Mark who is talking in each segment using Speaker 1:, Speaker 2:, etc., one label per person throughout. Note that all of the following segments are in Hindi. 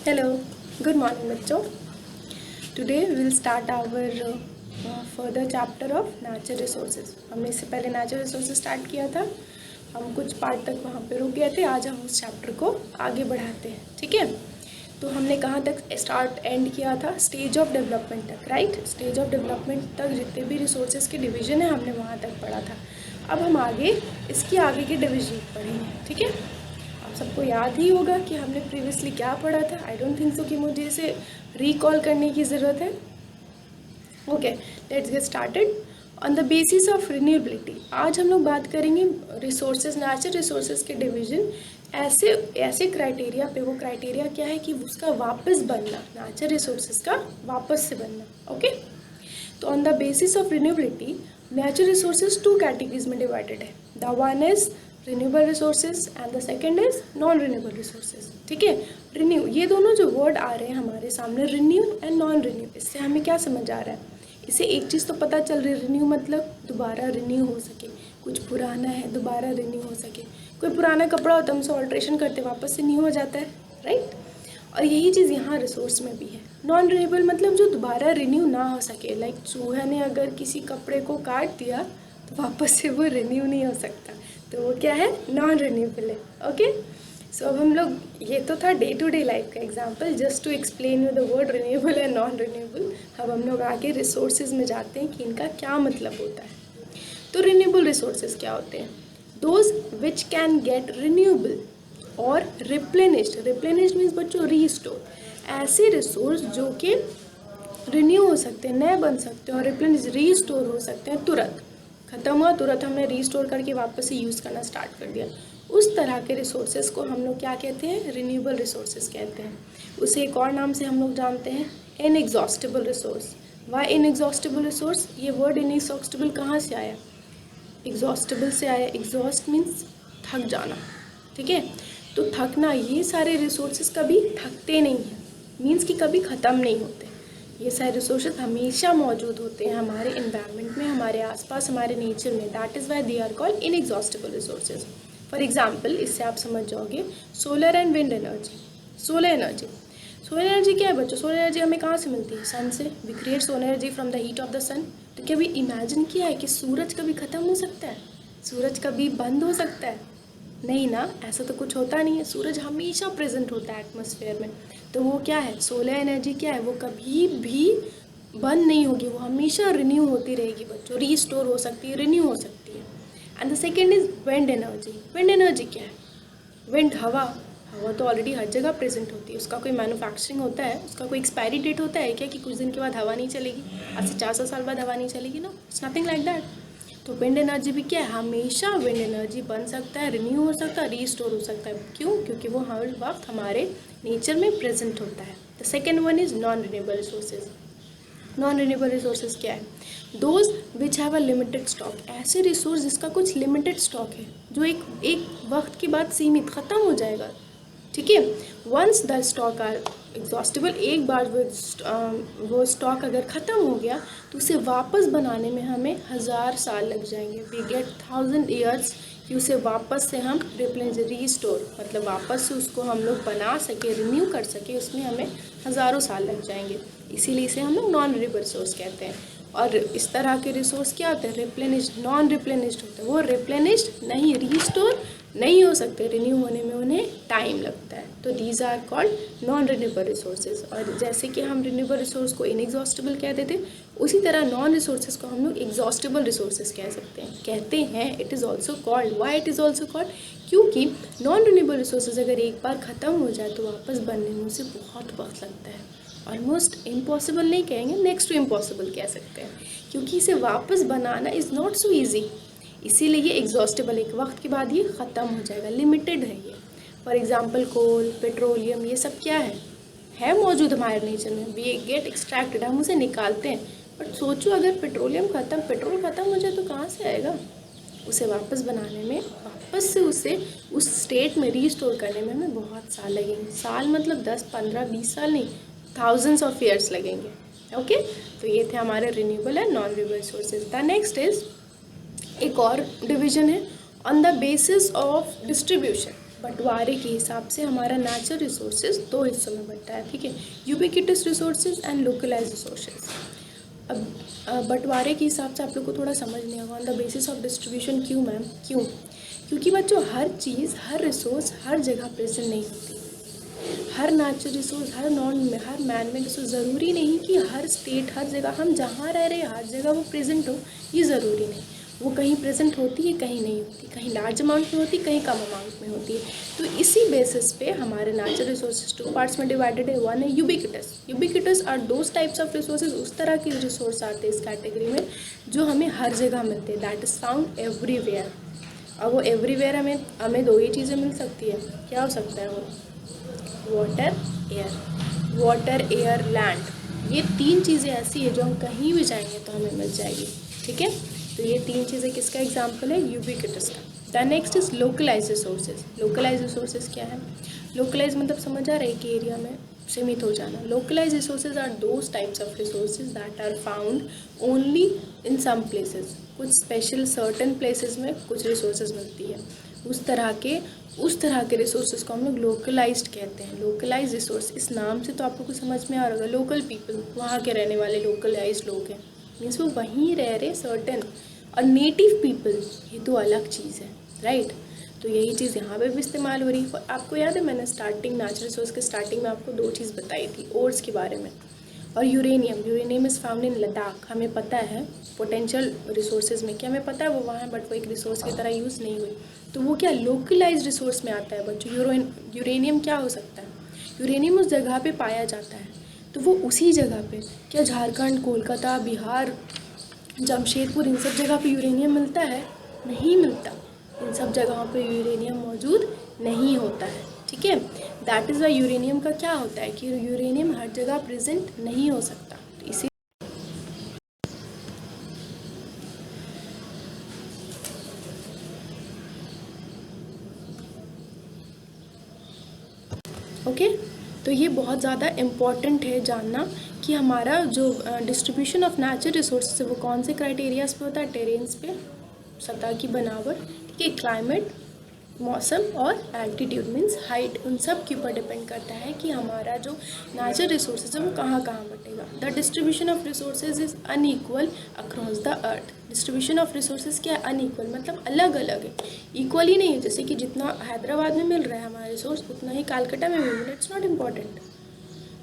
Speaker 1: हेलो, गुड मॉर्निंग बच्चों। Today will start our further chapter of natural resources. हमने इससे पहले नेचुरल रिसोर्सेज स्टार्ट किया था। हम कुछ पार्ट तक वहाँ पे रुक गए थे। आज हम उस चैप्टर को आगे बढ़ाते हैं, ठीक है। तो हमने कहाँ तक स्टार्ट एंड किया था? स्टेज ऑफ डेवलपमेंट तक, राइट। स्टेज ऑफ डेवलपमेंट तक जितने भी रिसोर्सेज के डिवीजन है हमने वहाँ तक पढ़ा था। अब हम आगे इसकी आगे के डिवीजन पढ़ेंगे, ठीक है। आप सबको याद ही होगा कि हमने प्रीवियसली क्या पढ़ा था। आई डोंट थिंक सो कि मुझे इसे रिकॉल करने की ज़रूरत है। Okay, let's get started. On the basis of renewability आज हम लोग बात करेंगे रिसोर्सेज, नेचुरल रिसोर्सेज के डिवीजन। ऐसे क्राइटेरिया पे, वो क्राइटेरिया क्या है कि उसका वापस बनना, नेचुरल रिसोर्सेज का वापस से बनना। ओके, तो on the basis of renewability natural resources two categories में डिवाइडेड है। The one is renewable resources and the second is non renewable resources, ठीक है। रिन्यू, ये दोनों जो वर्ड आ रहे हैं हमारे सामने, रिन्यू एंड नॉन रिन्यू, इससे हमें क्या समझ आ रहा है? इससे एक चीज़ तो पता चल रही है, रिन्यू मतलब दोबारा रिन्यू हो सके। कुछ पुराना है दोबारा रिन्यू हो सके। कोई पुराना कपड़ा होता है, हम उसे ऑल्ट्रेशन करते वापस से न्यू हो जाता है, राइट। और यही चीज़ यहाँ रिसोर्स में भी है। नॉन रिन्यूएबल मतलब जो दोबारा रिन्यू ना हो सके। लाइक चूहे ने अगर किसी कपड़े को काट दिया तो वापस से वो रिन्यू नहीं हो सकता, तो वो क्या है? नॉन रिन्यूएबल है। ओके, सो अब हम लोग, ये तो था डे टू डे लाइफ का example, just to explain you the word renewable and non renewable. अब हम लोग आगे रिसोर्सेज में जाते हैं कि इनका क्या मतलब होता है। तो रिन्यूएबल रिसोर्सेज क्या होते हैं? Those which can get renewable और रिप्लेनिश्ड। रिप्लेनिश्ड मीन्स बच्चों रीस्टोर। ऐसे रिसोर्स जो कि रिन्यू हो सकते हैं, नए बन सकते हैं, और रिप्लेनिश रीस्टोर हो सकते हैं। तुरंत ख़त्म हुआ, तुरंत हमने रीस्टोर करके वापस से यूज़ करना स्टार्ट कर दिया। उस तरह के रिसोर्सेज को हम लोग क्या कहते हैं? रिन्यूएबल रिसोर्सेज कहते हैं। उसे एक और नाम से हम लोग जानते हैं, inexhaustible resource. Why inexhaustible resource? ये वर्ड इनएग्जॉस्टिबल कहाँ से आया? एग्जॉस्टिबल से आया। एग्जॉस्ट मीन्स थक जाना, ठीक है। तो थकना, ये सारे रिसोर्सेज कभी थकते नहीं हैं, मीन्स कि कभी ख़त्म नहीं होते। ये सारे रिसोर्सेज हमेशा मौजूद होते हैं हमारे इन्वायरमेंट में, हमारे आसपास, हमारे नेचर में। That is why they are called inexhaustible resources. For example, इससे आप समझ जाओगे, solar and wind energy. Solar energy, solar energy क्या है बच्चों? सोलर एनर्जी हमें कहाँ से मिलती है? सन से। We create solar energy from the heat of the sun. तो क्या भी इमेजिन किया है कि सूरज कभी ख़त्म हो सकता है? सूरज कभी बंद हो सकता है? नहीं ना, ऐसा तो कुछ होता नहीं है। सूरज हमेशा प्रेजेंट होता है एटमॉस्फेयर में। तो वो क्या है? सोलर एनर्जी क्या है? वो कभी भी बंद नहीं होगी, वो हमेशा रिन्यू होती रहेगी बच्चों, रीस्टोर हो सकती है, रिन्यू हो सकती है। And the second is wind energy. Wind energy क्या है? विंड, हवा। हवा तो ऑलरेडी हर जगह प्रेजेंट होती है। उसका कोई मैन्युफैक्चरिंग होता है? उसका कोई एक्सपायरी डेट होता है क्या कि कुछ दिन के बाद हवा नहीं चलेगी? आज से 400 साल बाद हवा नहीं चलेगी? ना, इट्स नथिंग लाइक दैट। तो विंड एनर्जी भी क्या है? हमेशा विंड एनर्जी बन सकता है, रिन्यू हो सकता है, रीस्टोर हो सकता है। क्यों? क्योंकि वो हर वक्त हमारे नेचर में प्रेजेंट होता है। The second one is non renewable resources. Non renewable resources क्या है? Those which have a limited stock. ऐसे रिसोर्स जिसका कुछ लिमिटेड स्टॉक है, जो एक वक्त के बाद सीमित ख़त्म हो जाएगा, ठीक है। Once the stock are exhaustible, एक बार वो स्टॉक अगर ख़त्म हो गया तो उसे वापस बनाने में हमें 1000 साल लग जाएंगे। वी गेट 1000 ईयर्स कि उसे वापस से हम रिप्लेस, रीस्टोर, मतलब वापस से उसको हम लोग बना सके, रिन्यू कर सके, उसमें हमें हज़ारों साल लग जाएंगे। इसीलिए इसे हम लोग नॉन रिन्यूएबल रिसोर्स कहते हैं। और इस तरह के रिसोर्स क्या होते हैं? रिप्लेनिश्ड, नॉन रिप्लेनिश्ड होते हैं। वो रिप्लेनिश्ड नहीं, रीस्टोर नहीं हो सकते, रिन्यू होने में उन्हें टाइम लगता है। तो these are called non renewable resources. और जैसे कि हम रिन्यूएबल रिसोर्स को इनएग्जॉस्टिबल कहते थे, उसी तरह नॉन रिसोर्सेज को हम लोग एग्जॉस्टिबल रिसोर्सेज कह सकते हैं, कहते हैं। It is also called, why it is also called? क्योंकि नॉन रिन्यूएबल रिसोर्सेज अगर एक बार ख़त्म हो जाए तो वापस बनने में उसे बहुत वक्त लगता है। ऑलमोस्ट इम्पॉसिबल नहीं कहेंगे, नेक्स्ट टू इम्पॉसिबल कह सकते हैं, क्योंकि इसे वापस बनाना इज़ नॉट सो ईजी। इसीलिए ये एग्जॉस्टिबल, एक वक्त के बाद ये ख़त्म हो जाएगा, लिमिटेड है ये। फॉर एग्जांपल कोल, पेट्रोलियम, ये सब क्या है मौजूद हमारे नेचर में। वी गेट एक्सट्रैक्टेड, हम उसे निकालते हैं। बट सोचो अगर पेट्रोलियम ख़त्म, पेट्रोल ख़त्म हो जाए तो कहाँ से आएगा? उसे वापस बनाने में, वापस से उसे उस स्टेट में रीस्टोर करने में हमें बहुत साल लगेंगे। साल मतलब 10, 15, 20 साल नहीं, थाउजेंड्स ऑफ ईयर्स लगेंगे। ओके, तो ये थे हमारे renewable and non renewable resources. The next is, एक और डिवीजन है, on the basis of distribution. बंटवारे के हिसाब से हमारा नेचुरल रिसोर्सेज दो हिस्सों में बंटता है, ठीक है, ubiquitous resources and localise resources. अब बंटवारे के हिसाब से आप लोग को थोड़ा समझ नहीं होगा, on the basis of distribution. क्यों मैम? क्यों? क्योंकि बच्चों हर चीज़, हर रिसोर्स हर जगह प्रेजेंट नहीं होती। हर natural resource, her man made resource, ज़रूरी नहीं कि हर स्टेट, हर जगह हम जहाँ रह रहे हैं हर जगह वो प्रेजेंट हो, ये ज़रूरी नहीं। वो कहीं प्रेजेंट होती है, कहीं नहीं होती, कहीं लार्ज अमाउंट में होती, कहीं कम अमाउंट में होती है। तो इसी बेसिस पे हमारे नेचुरल रिसोर्सेज टू पार्ट्स में डिवाइडेड है। वन है ubiquitous. Ubiquitous are those types of resources, उस तरह के रिसोर्स आते हैं इस कैटेगरी में जो हमें हर जगह मिलते हैं, दैट इज़ फाउंड एवरीवेयर। अब वो एवरीवेयर हमें दो ही चीज़ें मिल सकती है। क्या हो सकता है वो? Water, air. Water, air, land, ये तीन चीज़ें ऐसी है जो हम कहीं भी जाएंगे तो हमें मिल जाएगी, ठीक है। तो ये तीन चीज़ें किसका एग्जाम्पल है? यूबिक्विटस का। The next is localise resources. Localise resources क्या है? लोकलाइज मतलब समझ आ रहा है कि एरिया में सीमित हो जाना। Localize resources are those types of resources that are found only in some places. कुछ स्पेशल सर्टन प्लेसेस में कुछ रिसोर्सेज मिलती है। उस तरह के रिसोर्सेज को हम लोग लोकलाइज्ड कहते हैं। लोकलाइज रिसोर्स, इस नाम से तो आप लोग को समझ में आ रहा होगा, लोकल पीपल, वहाँ के रहने वाले लोकलाइज्ड लोग हैं, मीन्स वो वहीं रह रहे सर्टन। और नेटिव पीपल, ये तो अलग चीज़ है, राइट। तो यही चीज़ यहाँ पे भी इस्तेमाल हो रही है। आपको याद है मैंने स्टार्टिंग नेचुरल रिसोर्स के स्टार्टिंग में आपको दो चीज़ बताई थी, ओर्स के बारे में और uranium. Uranium is found in Ladakh. हमें पता है पोटेंशियल रिसोर्सेज में क्या हमें पता है वो वहाँ है, बट वो एक रिसोर्स की तरह यूज़ नहीं हुई। तो वो क्या लोकलाइज रिसोर्स में आता है बच्चों। यूरेनियम क्या हो सकता है? यूरेनियम उस जगह पे पाया जाता है, तो वो उसी जगह पे, क्या झारखंड, कोलकाता, बिहार, जमशेदपुर, इन सब जगह पे यूरेनियम मिलता है? नहीं मिलता। इन सब जगहों पे यूरेनियम मौजूद नहीं होता है, ठीक है। दैट इज़ वाई यूरेनियम का क्या होता है कि यूरेनियम हर जगह प्रेजेंट नहीं हो सकता। तो इसी ओके तो ये बहुत ज़्यादा इम्पॉर्टेंट है जानना कि हमारा जो डिस्ट्रीब्यूशन ऑफ नेचुरल रिसोर्सेज है वो कौन से क्राइटेरियाज पे होता है। टेरेन्स पे, सतह की बनावट, ठीक है, क्लाइमेट, मौसम और एल्टीट्यूड मीन्स हाइट, उन सब के ऊपर डिपेंड करता है कि हमारा जो नेचुरल रिसोर्सेज है वो कहाँ कहाँ बटेगा। The distribution of resources is unequal across the earth. Distribution of resources क्या है? अनइक्वल मतलब अलग अलग है, इक्वल ही नहीं है। जैसे कि जितना हैदराबाद में मिल रहा है हमारा रिसोर्स उतना ही कलकत्ता में भी मिल रहा है, इट्स नॉट इम्पॉर्टेंट।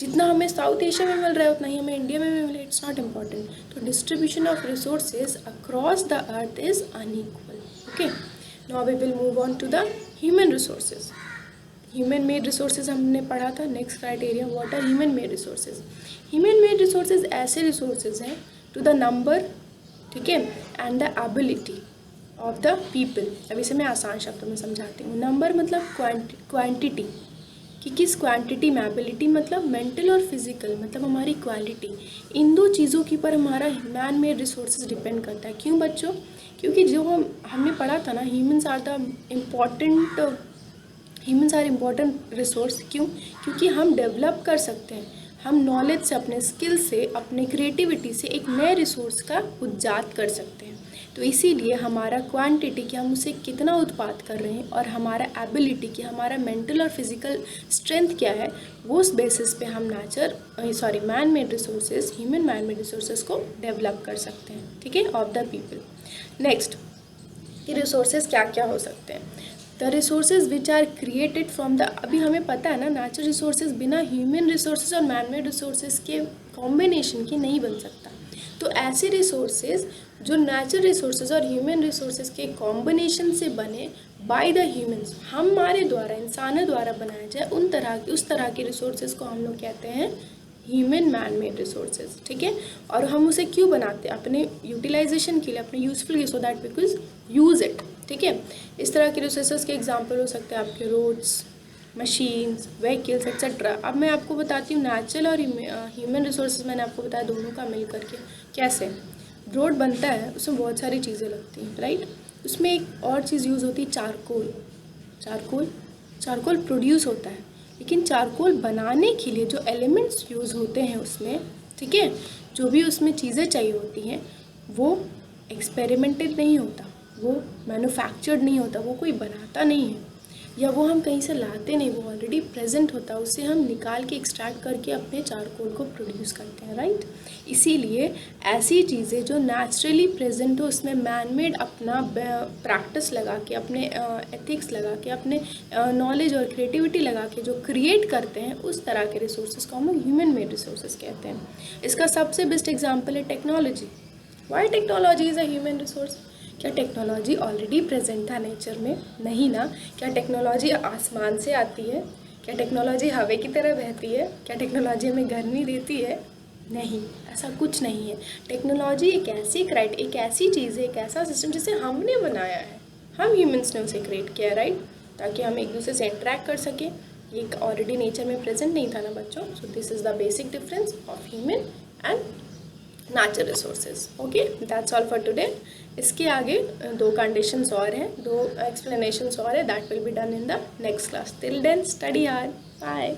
Speaker 1: जितना हमें साउथ एशिया में मिल रहा है उतना ही हमें इंडिया में भी मिल रहा है, इट्स नॉट इम्पॉर्टेंट। तो distribution of resources across the earth is unequal, okay. Now we will move on to the human resources. Human made resources हमने पढ़ा था। Next criteria, what are human made resources? Human made resources ऐसे रिसोर्सेज हैं टू द नंबर, ठीक है, and the ability of the people. अब इसे मैं आसान शब्दों में समझाती हूँ। नंबर मतलब क्वांटिटी, कि किस क्वांटिटी में, एबिलिटी मतलब मेंटल और फिजिकल मतलब हमारी क्वालिटी। इन दो चीज़ों के ऊपर हमारा मैन मेड रिसोर्सेज डिपेंड करता है। क्यों बच्चों? क्योंकि जो हमने पढ़ा था ना, ह्यूमंस आर इम्पॉर्टेंट रिसोर्स। क्यों? क्योंकि हम डेवलप कर सकते हैं, हम नॉलेज से, अपने स्किल से, अपने क्रिएटिविटी से एक नए रिसोर्स का उत्जात कर सकते हैं। तो इसीलिए हमारा क्वांटिटी कि हम उसे कितना उत्पाद कर रहे हैं और हमारा एबिलिटी कि हमारा मेंटल और फिजिकल स्ट्रेंथ क्या है, वो उस बेसिस पे हम man made resources, human man made resources को डेवलप कर सकते हैं, ठीक है, ऑफ द पीपल। नेक्स्ट, कि रिसोर्सेज क्या क्या हो सकते हैं? The resources which are created from the, अभी हमें पता है ना नेचुरल रिसोर्सेज बिना ह्यूमन रिसोर्सेज और मैन मेड रिसोर्सेज के कॉम्बिनेशन के नहीं बन सकता। तो ऐसे रिसोर्सेज जो नेचुरल रिसोर्सेज और ह्यूमन रिसोर्सेज के कॉम्बिनेशन से बने बाय द ह्यूमंस, हमारे द्वारा, इंसानों द्वारा बनाया जाए, उस तरह के रिसोर्सेज को हम लोग कहते हैं ह्यूमन मैन मेड रिसोर्सेज, ठीक है। और हम उसे क्यों बनाते हैं? अपने यूटिलाइजेशन के लिए, अपने यूजफुल के, so that we could use it, ठीक है। इस तरह के रिसोर्सेज के एग्जांपल हो सकते हैं आपके रोड्स, मशीन्स, व्हीकल्स एक्सेट्रा। अब मैं आपको बताती हूँ नेचुरल और ह्यूमन रिसोर्सेज, मैंने आपको बताया दोनों का मिल करके कैसे रोड बनता है। उसमें बहुत सारी चीज़ें लगती हैं, राइट। उसमें एक और चीज़ यूज़ होती है, चारकोल प्रोड्यूस होता है। लेकिन चारकोल बनाने के लिए जो एलिमेंट्स यूज़ होते हैं उसमें, ठीक है, जो भी उसमें चीज़ें चाहिए होती हैं वो एक्सपेरिमेंटेड नहीं होता, वो मैन्युफैक्चर्ड नहीं होता, वो कोई बनाता नहीं है। या वो हम कहीं से लाते नहीं, वो ऑलरेडी प्रेजेंट होता है, उसे हम निकाल के एक्सट्रैक्ट करके अपने चारकोल को प्रोड्यूस करते हैं, राइट। इसीलिए ऐसी चीज़ें जो नेचुरली प्रेजेंट हो, उसमें मैन मेड अपना प्रैक्टिस लगा के, अपने एथिक्स लगा के, अपने नॉलेज और क्रिएटिविटी लगा के जो क्रिएट करते हैं, उस तरह के रिसोर्सेज को हम लोग ह्यूमन मेड रिसोर्सेज कहते हैं। इसका सबसे बेस्ट एग्जाम्पल है technology. Why technology is a human resource? क्या टेक्नोलॉजी ऑलरेडी प्रेजेंट था नेचर में? नहीं ना। क्या टेक्नोलॉजी आसमान से आती है? क्या टेक्नोलॉजी हवा की तरह बहती है? क्या टेक्नोलॉजी हमें गर्मी देती है? नहीं, ऐसा कुछ नहीं है। टेक्नोलॉजी एक ऐसी चीज़ है, एक ऐसा सिस्टम जिसे हमने बनाया है, हम ह्यूमंस ने उसे क्रिएट किया है, राइट, ताकि हम एक दूसरे से इंटरेक्ट कर सकें। ये ऑलरेडी नेचर में प्रेजेंट नहीं था ना बच्चों। So this is the basic difference of human and natural resources. Okay, that's all for today. इसके आगे 2 कंडीशंस और हैं, 2 एक्सप्लेनेशंस और है, that will be done in the next class. Till then study hard, bye.